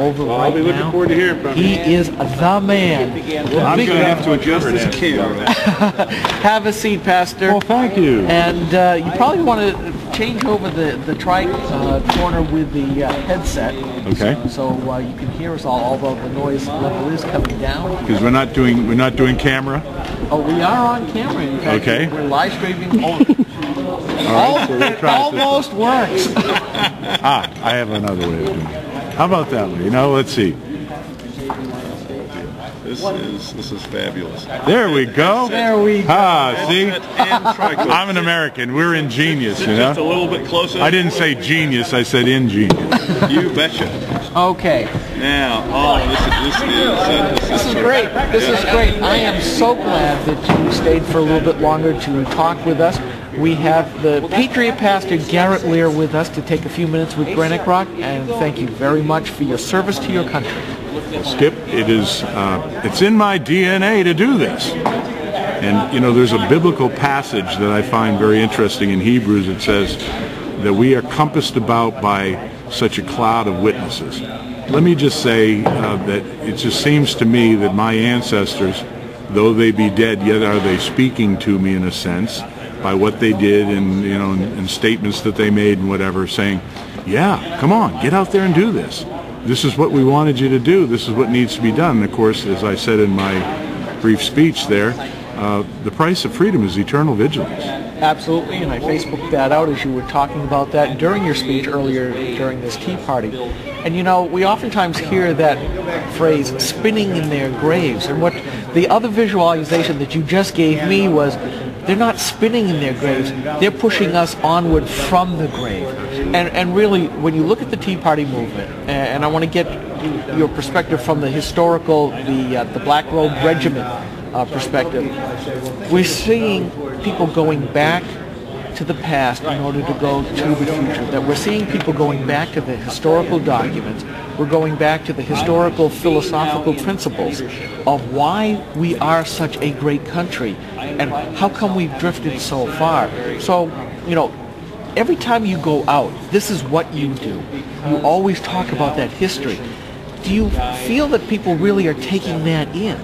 over Well, right I'll be looking now. forward to hearing from you. He is the man. I'm going to have to adjust this camera. Have a seat, Pastor. Well, thank you. And you probably want to change over the corner with the headset. Okay. So you can hear us all, although the noise level is coming down. Because we're not doing camera. Oh, we are on camera. In fact, Okay. We're live streaming. All right, so we'll try It almost works. I have another way of doing it. How about that way? Let's see. This is fabulous. There we go. There we go. See? And tricot. I'm an American. We're ingenious, you Just a know? little bit closer. I didn't say genius. I said ingenious. You betcha. Okay. Now, This is great. This is great. I am so glad that you stayed for a little bit longer to talk with us. We have the Patriot Pastor Garrett Lear with us to take a few minutes with Granite Rock, and thank you very much for your service to your country. Skip, it's in my DNA to do this. And, there's a biblical passage that I find very interesting in Hebrews. It says that we are compassed about by such a cloud of witnesses. Let me just say that it just seems to me that my ancestors, though they be dead, yet are they speaking to me in a sense by what they did and, and statements that they made and whatever, saying, yeah, come on, get out there and do this. This is what we wanted you to do. This is what needs to be done. And of course, as I said in my brief speech there, the price of freedom is eternal vigilance. Absolutely, and I Facebooked that out as you were talking about that during your speech earlier during this tea party. And we oftentimes hear that phrase, spinning in their graves. And what the other visualization that you just gave me was, they're not spinning in their graves, they're pushing us onward from the grave. And really, when you look at the Tea Party movement, and I want to get your perspective from the historical, the Black Robe Regiment perspective, we're seeing people going back to the past in order to go to the future. That we're seeing people going back to the historical documents. We're going back to the historical philosophical principles of why we are such a great country and how come we've drifted so far. So, every time you go out, this is what you do. You always talk about that history. Do you feel that people really are taking that in?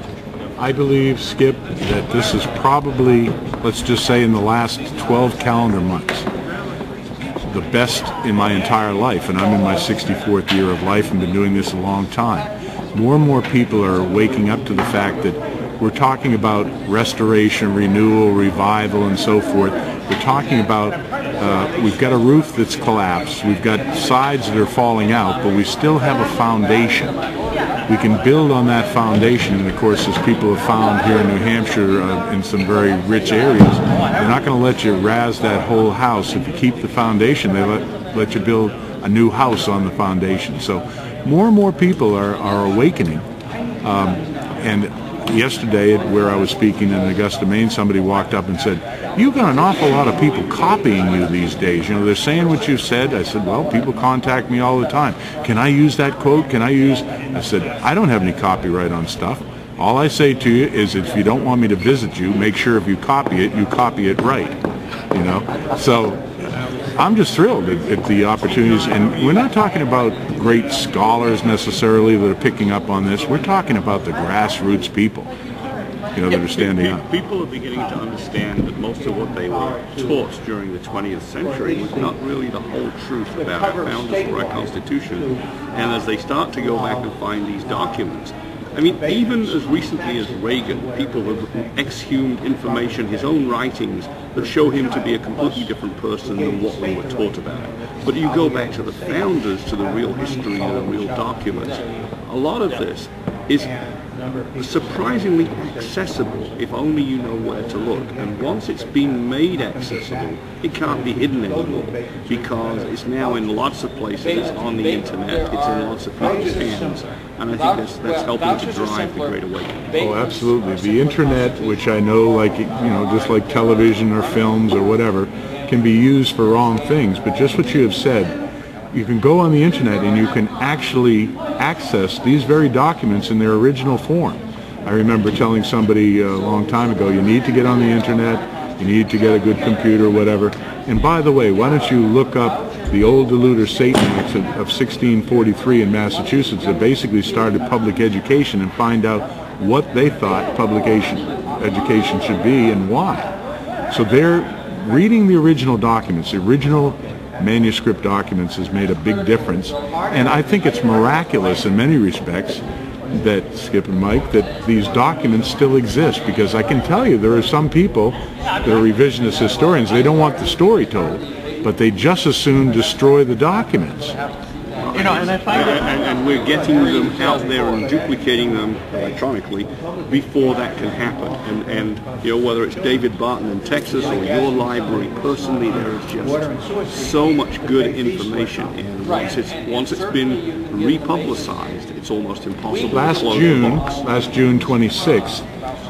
I believe, Skip, that this is probably, let's just say in the last 12 calendar months, the best in my entire life, and I'm in my 64th year of life and been doing this a long time. More and more people are waking up to the fact that we're talking about restoration, renewal, revival, and so forth. We're talking about, we've got a roof that's collapsed, we've got sides that are falling out, but we still have a foundation. We can build on that foundation, and of course, as people have found here in New Hampshire in some very rich areas, they're not going to let you razz that whole house. If you keep the foundation, they let you build a new house on the foundation. So more and more people are awakening. And yesterday, where I was speaking in Augusta, Maine, somebody walked up and said, "You've got an awful lot of people copying you these days. They're saying what you said." I said, "Well, people contact me all the time. Can I use that quote? Can I use?" I said, "I don't have any copyright on stuff. All I say to you is if you don't want me to visit you, make sure if you copy it right." So I'm just thrilled at the opportunities. And we're not talking about great scholars necessarily that are picking up on this. We're talking about the grassroots people. That are standing up. People are beginning to understand that most of what they were taught during the 20th century was not really the whole truth about our founders or our Constitution. And as they start to go back and find these documents, even as recently as Reagan, people have exhumed information, his own writings, that show him to be a completely different person than what we were taught about. But you go back to the founders, to the real history, to the real documents, a lot of this is surprisingly accessible if only you know where to look. And once it's been made accessible, it can't be hidden anymore because it's now in lots of places. It's on the internet. It's in lots of people's hands. And I think that's helping to drive the Great Awakening. Oh, absolutely. The internet, which I know, just like television or films or whatever, can be used for wrong things. But just what you have said, you can go on the internet and you can actually access these very documents in their original form. I remember telling somebody a long time ago, you need to get on the internet, You need to get a good computer, whatever. And by the way, why don't you look up the old Deluder Satan Acts of 1643 in Massachusetts that basically started public education, and find out what they thought public education should be and why. So they're reading the original documents. The original manuscript documents has made a big difference. And I think it's miraculous in many respects that, Skip and Mike, that these documents still exist, because I can tell you there are some people that are revisionist historians, they don't want the story told, but they just as soon destroy the documents. You know, and I find and we're getting them out there and duplicating them electronically before that can happen. And you know, whether it's David Barton in Texas or your library personally, there is just so much good information. And once it's been republicized, it's almost impossible to close the box. Last June 26th,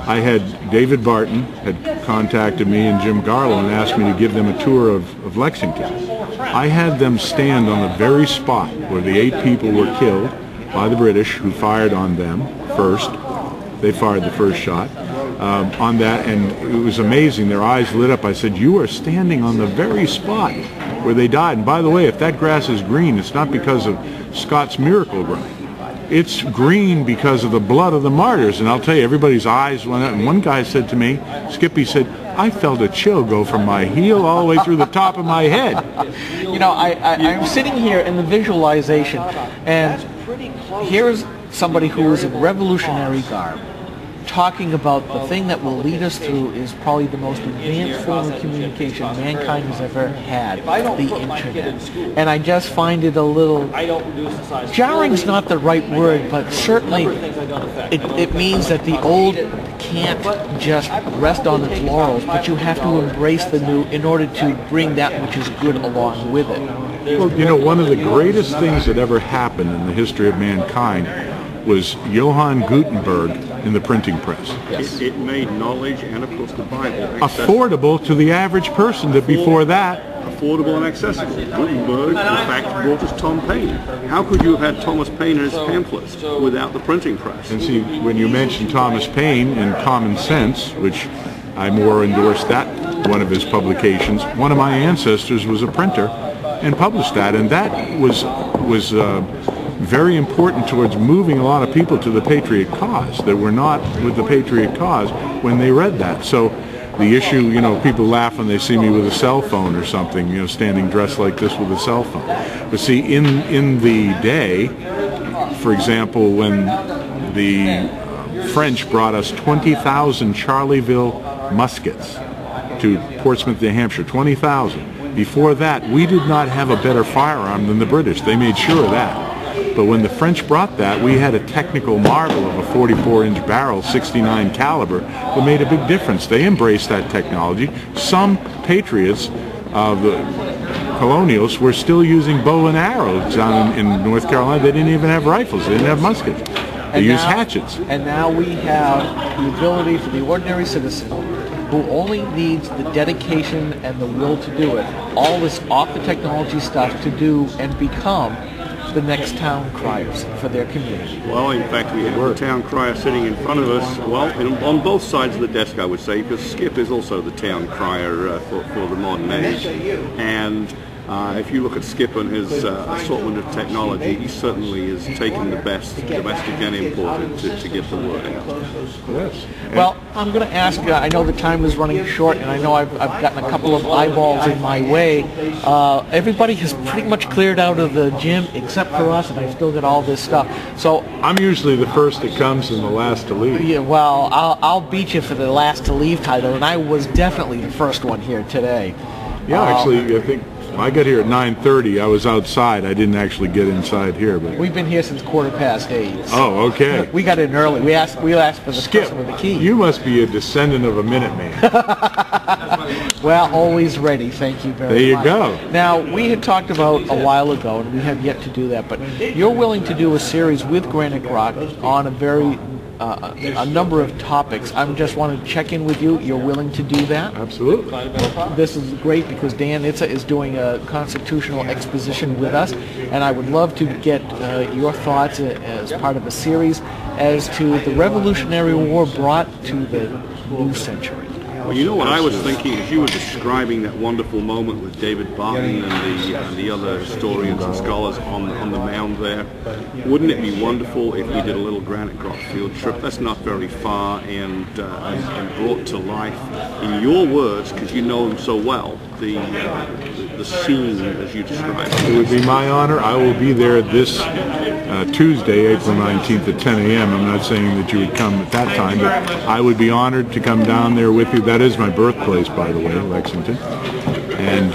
I had David Barton had contacted me and Jim Garlow and asked me to give them a tour of Lexington. I had them stand on the very spot where the 8 people were killed by the British, who fired on them first. They fired the first shot on that, and it was amazing. Their eyes lit up. I said, "You are standing on the very spot where they died. And by the way, if that grass is green, it's not because of Scott's Miracle Ground. It's green because of the blood of the martyrs." And I'll tell you, everybody's eyes went up. And one guy said to me, Skippy said, "I felt a chill go from my heel all the way through the top of my head." You know, I'm sitting here in the visualization, and here's somebody who is in revolutionary garb talking about the thing that will lead us through is probably the most advanced form of communication mankind has ever had, the internet. And I just find it a little, jarring's not the right word, but certainly it means that the old can't just rest on its laurels, but you have to embrace the new in order to bring that which is good along with it. Well, you know, one of the greatest things that ever happened in the history of mankind was Johann Gutenberg in the printing press. Yes. It made knowledge and, of course, the Bible affordable to the average person. That before that, affordable and accessible. Gutenberg, in fact, brought us Tom Paine. How could you have had Thomas Paine and his pamphlets without the printing press? And see, when you mention Thomas Paine and Common Sense, which I more endorsed that one of his publications, one of my ancestors was a printer and published that, and that was very important towards moving a lot of people to the Patriot cause that were not with the Patriot cause when they read that. So the issue, you know, people laugh when they see me with a cell phone or something, you know, standing dressed like this with a cell phone. But see, in the day, for example, when the French brought us 20,000 Charleville muskets to Portsmouth, New Hampshire, 20,000. Before that, we did not have a better firearm than the British. They made sure of that. But when the French brought that, we had a technical marvel of a 44-inch barrel, 69 caliber, that made a big difference. They embraced that technology. Some patriots, the colonials, were still using bow and arrows down in North Carolina. They didn't even have rifles. They didn't have muskets. They used hatchets. And now we have the ability for the ordinary citizen who only needs the dedication and the will to do it, all this off-the-technology stuff to do and become the next town criers for their community. Well, in fact, we have a town crier sitting in front of us, well, on both sides of the desk, I would say, because Skip is also the town crier for the modern age. And if you look at Skip and his assortment of technology, he certainly is taking the best domestic and imported to get the word out. Yes. Well, I'm going to ask, I know the time is running short, and I know I've gotten a couple of eyeballs in my way. Everybody has pretty much cleared out of the gym except for us, and I've still got all this stuff. So I'm usually the first that comes and the last to leave. Yeah, well, I'll beat you for the last to leave title, and I was definitely the first one here today. Yeah, actually, I think I got here at 9:30. I was outside. I didn't actually get inside here, but we've been here since 8:15. Oh, okay. We got in early. We asked for the Skip, person with the key. You must be a descendant of a Minuteman. Well, always ready. Thank you very much. There you go. Now, we had talked about a while ago, and we have yet to do that, but you're willing to do a series with Granite Rock on a number of topics. I just want to check in with you. You're willing to do that? Absolutely. This is great because Dan Itza is doing a constitutional exposition with us, and I would love to get your thoughts as part of a series as to the Revolutionary War brought to the new century. Well, you know what I was thinking as you were describing that wonderful moment with David Barton and the other historians and scholars on the mound there. Wouldn't it be wonderful if we did a little Granite Rock field trip? That's not very far, and brought to life in your words, because you know them so well, the scene as you described. It would be my honor. I will be there this Tuesday, April 19th at 10 a.m. I'm not saying that you would come at that time, but I would be honored to come down there with you. That is my birthplace, by the way, Lexington. And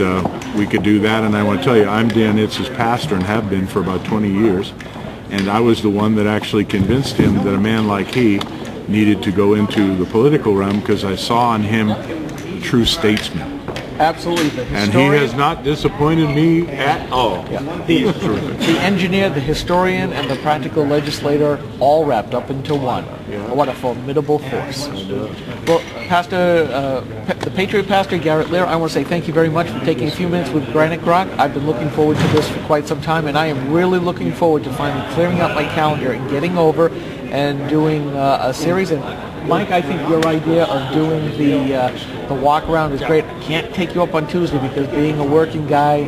we could do that. And I want to tell you, I'm Dan Itz's pastor and have been for about 20 years. And I was the one that actually convinced him that a man like he needed to go into the political realm, because I saw in him a true statesman. Absolutely. The And he has not disappointed me at all. Yeah. The engineer, the historian, and the practical legislator all wrapped up into one. Yeah. What a formidable force. Well, Pastor, the Patriot Pastor Garrett Lear, I want to say thank you very much for taking a few minutes with Granite Rock. I've been looking forward to this for quite some time, and I am really looking forward to finally clearing up my calendar and getting over and doing a series. And Mike, I think your idea of doing the walk around is great. I can't take you up on Tuesday because being a working guy,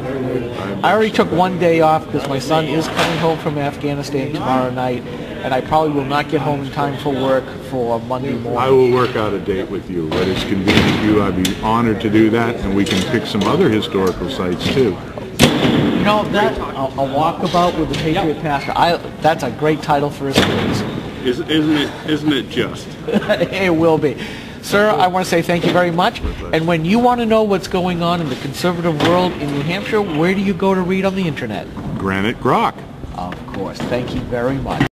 I already took one day off because my son is coming home from Afghanistan tomorrow night, and I probably will not get home in time for work for Monday morning. I will work out a date with you. When it's convenient to you, I'd be honored to do that, and we can pick some other historical sites too. You know, that a walkabout with the Patriot Pastor, that's a great title for a series. Isn't it just? It will be. Sir, I want to say thank you very much. And when you want to know what's going on in the conservative world in New Hampshire, where do you go to read on the internet? Granite Rock. Of course. Thank you very much.